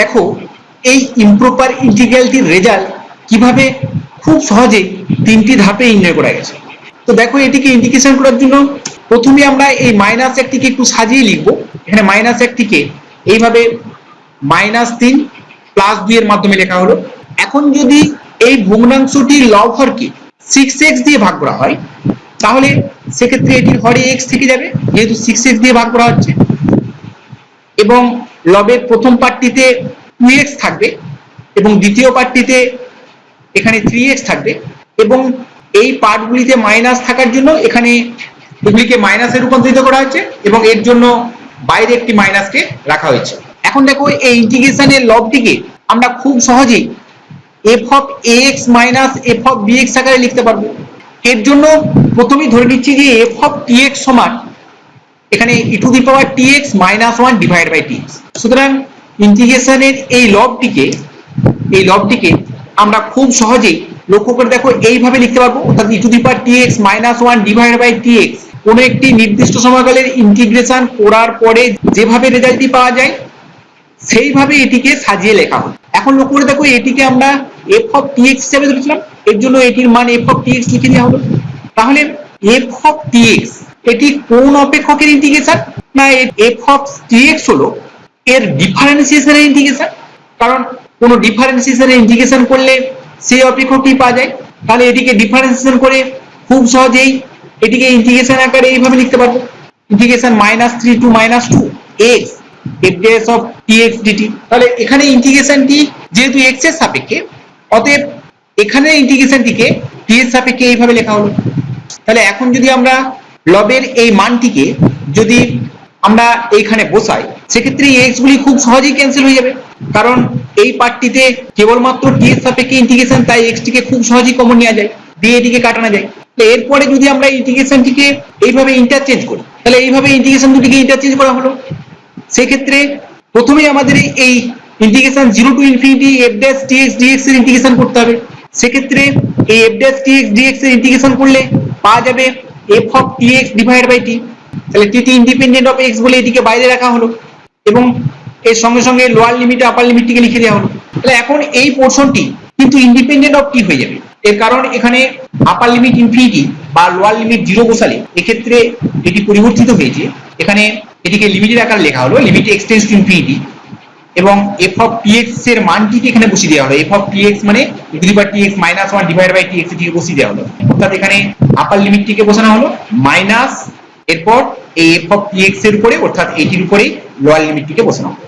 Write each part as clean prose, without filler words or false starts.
দেখো এই ইমপ্রপার ইন্টিগ্রালটির রেজাল্ট কিভাবে খুব সহজেই তিনটি ধাপে নির্ণয় করা গেছে। তো দেখো এটিকে ইন্টিগ্রেশন করার জন্য প্রথমে আমরা এই মাইনাস একটিকে একটু সাজিয়ে লিখব। এখানে মাইনাস একটিকে এইভাবে -3 + 2 এর মাধ্যমে লেখা হলো। এখন যদি এই ভগ্নাংশটির লবহরকে 6x দিয়ে ভাগ করা হয় তাহলে সেক্ষেত্রে এটির হরে x থেকে যাবে, যেহেতু 6x দিয়ে ভাগ করা হচ্ছে, এবং লবের প্রথম পার্টটিতে 2x থাকবে এবং দ্বিতীয় পার্টটিতে এখানে 3x থাকবে, এবং এই পার্টগুলিতে মাইনাস থাকার জন্য এখানে এগুলিকে মাইনাসে রূপান্তরিত করা হচ্ছে এবং এর জন্য বাইরে একটি মাইনাসকে রাখা হয়েছে। এখন দেখো এই ইন্টিগ্রেশনের লবটিকে আমরা খুব সহজেই f(ax - f(bx) আকারে লিখতে পারবো। এর জন্য প্রথমেই ধরে নিচ্ছি যে f(tx) সমান এখানে e⁻tx - 1 / tx। সুতরাং ইন্টিগ্রেশনের এই লবটিকে আমরা খুব সহজেই লক্ষ্য করে দেখো এইভাবে লিখতে পারবো, অর্থাৎ e⁻tx - 1 / tx। কোনো একটি নির্দিষ্ট সময়কালের ইন্টিগ্রেশন করার পরে যেভাবে রেজাল্টটি পাওয়া যায় সেইভাবে এটিকে সাজিয়ে লেখা হয়। এখন লক্ষ্য করে দেখো এটিকে আমরা f(tx) হিসেবে ধরেছিলাম, এর জন্য এটির মান f(tx) লিখে দেওয়া হলো। তাহলে f(tx) এটি কোন অপেক্ষকের ইন্টিগ্রেশন? না, f(tx) হলো এর ডিফারেন্সিয়েশনের ইন্টিগ্রেশন, কারণ কোনো ডিফারেন্সিয়েশনের ইন্টিগ্রেশন করলে সেই অপেক্ষকটি পাওয়া যায়। তাহলে এটিকে ডিফারেন্সিয়েশন করে খুব সহজেই এটিকে ইন্টিগ্রেশন আকারে এইভাবে লিখতে পারবো, integration -3 to -2x f(tx) dt। তাহলে এখানে ইন্টিগ্রেশনটি যেহেতু x এর সাপেক্ষে, অতএব এখানে ইন্টিগ্রেশনটিকে t এর সাপেক্ষে এইভাবে লেখা হলো। তাহলে এখন যদি আমরা লবের এই মানটিকে যদি আমরা এইখানে বসাই সেক্ষেত্রে এই x গুলি খুব সহজেই ক্যান্সেল হয়ে যাবে, কারণ এই পার্টটিতে কেবলমাত্র t এর সাপেক্ষে ইন্টিগ্রেশন, তাই x টিকে খুব সহজেই কমন নেওয়া যায়, দিয়ে এটিকে কাটানো যায়। তো এরপরে যদি আমরা ইন্টিগ্রেশনটিকে এইভাবে ইন্টারচেঞ্জ করি, তাহলে এইভাবে ইন্টিগ্রেশন দুটিকে ইন্টারচেঞ্জ করা হলো। সেক্ষেত্রে প্রথমেই আমাদের এই ইন্টিগ্রেশন 0 to ∞ f'(tx dx) এর ইন্টিগ্রেশন করতে হবে। সেক্ষেত্রে এই f'(tx dx) এর ইন্টিগ্রেশন করলে পাওয়া যাবে f(tx) / t। তাহলে t ইন্ডিপেন্ডেন্ট অফ x বলে এটিকে বাইরে রাখা হলো এবং এর সঙ্গে সঙ্গে লোয়ার লিমিট আপার লিমিটটিকে লিখে দেওয়া হলো। তাহলে এখন এই পোরশনটি কিন্তু ইন্ডিপেন্ডেন্ট অফ t হয়ে যাবে, এর কারণ এখানে আপার লিমিট ∞ বা লোয়ার লিমিট 0 বসালে এক্ষেত্রে এটি পরিবর্তিত হয়েছে। এখানে এটিকে লিমিটের আকারে লেখা হলো, লিমিট x টেন্ডস টু ∞, এবং f(tx) এর মানটিকে এখানে বসিয়ে দেওয়া হলো, f(tx) মানে e⁻tx - 1 / tx এটিকে বসিয়ে দেওয়া হলো। অর্থাৎ এখানে আপার লিমিটটিকে বসানো হলো মাইনাস, এরপর এই f(tx) এর উপরে অর্থাৎ এটির উপরে লোয়ার লিমিটটিকে বসানো হলো।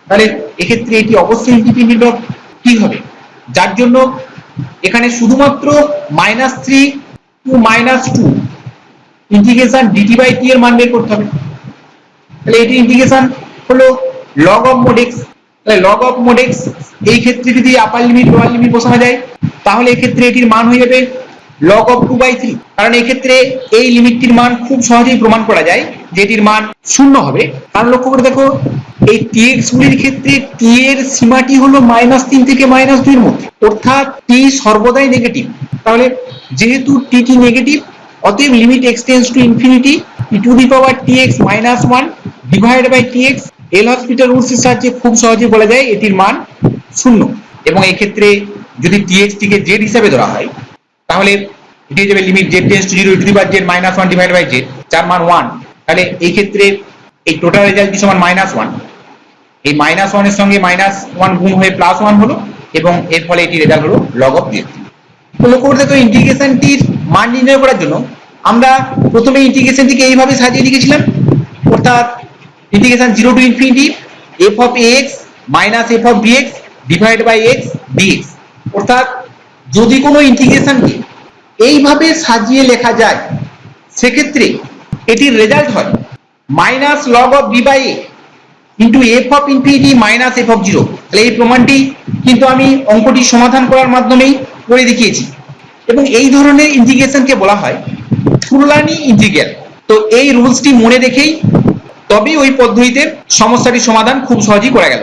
তাহলে এক্ষেত্রে এটি অবশ্যই ইন্ডিপেন্ডেন্ট অফ t হবে, যার জন্য এখানে শুধুমাত্র -3 to -2 ইন্টিগ্রেশন dt/t এর মান বের করতে হবে। তাহলে এটি ইন্টিগ্রেশন হলো log of mod x। তাহলে log of mod x এই ক্ষেত্রে যদি আপার লিমিট লোয়ার লিমিট বসানো যায় তাহলে এই ক্ষেত্রে এটির মান হয়ে যাবে log of 2/3, কারণ এই ক্ষেত্রে এই লিমিটটির মান খুব সহজেই প্রমাণ করা যায় যে এটির মান 0 হবে। কারণ লক্ষ্য করে দেখো এই tx গুলির ক্ষেত্রে t এর সীমাটি হলো -3 থেকে -2 এর মধ্যে, অর্থাৎ t সর্বদাই নেগেটিভ। তাহলে যেহেতু t নেগেটিভ, অতএব limit x tends to ∞ e⁻tx - 1 / tx L'Hospital রুলসের সাহায্যে খুব সহজে বলা যায় এটির মান 0। এবং এই ক্ষেত্রে যদি tx টিকে z হিসাবে ধরা হয় তাহলে এটি হয়ে যাবে limit z tends to 0 e⁻z - 1 / z, যার মান 1। তাহলে এই ক্ষেত্রে এই টোটাল রেজাল্টটি সমান -1, এই -1 এর সঙ্গে -1 গুণ হয়ে +1 হলো এবং এর ফলে এটি রেজাল্ট হলো log of 3। তো লক্ষ্য করে দেখো ইন্টিগ্রেশনটির মান নির্ণয় করার জন্য আমরা প্রথমে ইন্টিগ্রেশনটিকে এইভাবে সাজিয়ে লিখেছিলাম, অর্থাৎ integration 0 to ∞ f(ax - f(bx) / x dx। অর্থাৎ যদি কোনো ইন্টিগ্রেশনকে এইভাবে সাজিয়ে লেখা যায় সেক্ষেত্রে এটির রেজাল্ট হয় -log of b/a into f(∞ - f(0)। তাহলে এই প্রমাণটি কিন্তু আমি অঙ্কটি সমাধান করার মাধ্যমেই করে দেখিয়েছি, এবং এই ধরনের ইন্টিগ্রেশনকে বলা হয় ফুরলানি ইন্টিগ্রাল। তো এই রুলসটি মনে রেখেই তবেই ওই পদ্ধতিতে সমস্যাটির সমাধান খুব সহজেই করা গেল।